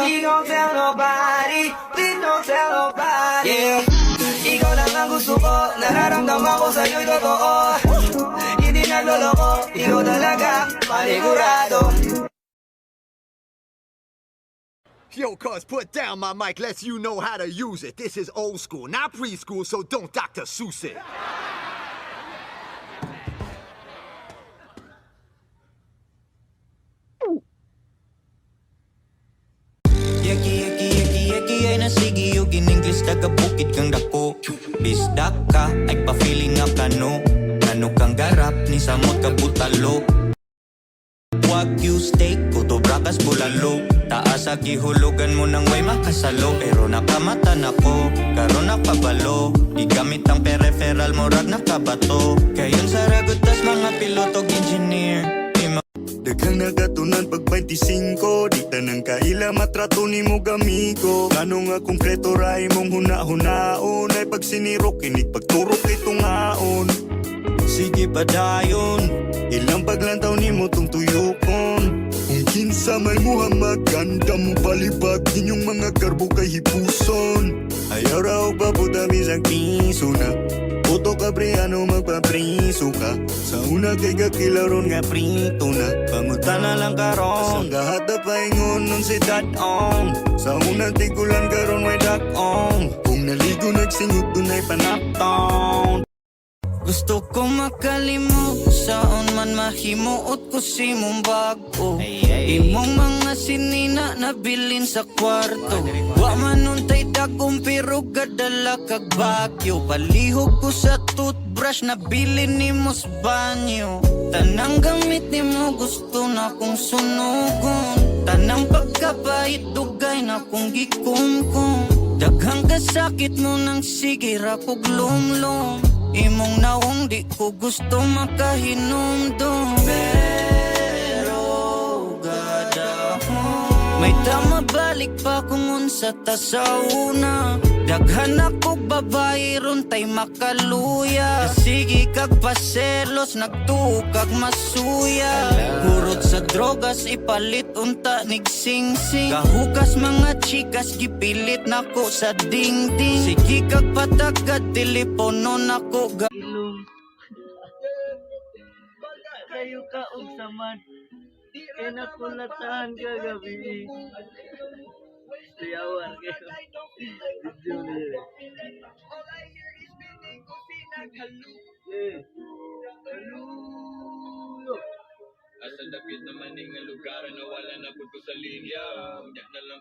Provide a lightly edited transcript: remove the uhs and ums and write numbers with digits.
Please don't tell nobody, please don't tell nobody. Yeah. Ikaw lang ang gusto ko, nararamdaman ko sa'yo'y totoo. Hindi nagloloko, ikaw talaga, panigurado. Yo, cuz, put down my mic, lets you know how to use it. This is old school, not preschool, so don't Dr. Seuss it. Yaki ay nasigi yung in-English taga-bukid kang dako. Bisdak ka ay pa-feeling nga kano. Kano kang garap ni samot kabutalo. Wagyu steak, kuto brakas bulalo. Taas sa gihulugan mo nang way makasalo. Pero nakamata na ko, karon nakabalo. Di gamit ang peripheral mo rag nakabato. Kayon sa ragutas mga pilotog engineer. Daghang nagatunan pag 25. Di tanang kaila matrato ni mo gamigo. Ano nga konkreto ray mong huna-hunaon. Ay pag sinirok kinig pagturok kay tungaon. Sige pa dayon, ilang paglantaw ni mo tong tuyokon. Kung kinsa may muhamag, ganda mo palibag. Inyong mga karbo kay hipuson. Ayaw raw babutami sa piso na. Puto ka ano magpapriso ka. Sa una kay kakilaron nga prito na. Pangutan na lang karon, gahat na paingon nun si Dadong. Sa unang tigulan karon may dakong. Kung naligo nagsingot dunay panaptong. Gusto ko makalimot, saon man mahimuot ko si mong bago. Imong mga sinina nabilin sa kwarto. Wa man untay dagong pero gadala kag bagyo. Palihog ko sa toothbrush nabilin ni mo sa banyo. Tanang gamit ni mo gusto na kong sunugon. Tanang pagkabait dugay na kong gikumkum. Daghang kasakit mo nang sige ra kog lumlum. Imong naong di ko gusto makahinumdum. Pero gadahon may tama balik pa kung unsa ta sa una. Daghan ako babae ron tay makaluya. Sige kag paselos nagtuo kag masuya. Kurot sa drogas ipalit unta nig sing-sing. Kahukas mga chikas gipilit nako sa dingding. Sige kag patagad telepono nako Ilong. Kayo ka og samad. Kaya nakulatahan ka gabi. Sayawan kayo. Video niya. Asa dapit naman ning lugar na wala na puto sa linya. Diyan na lang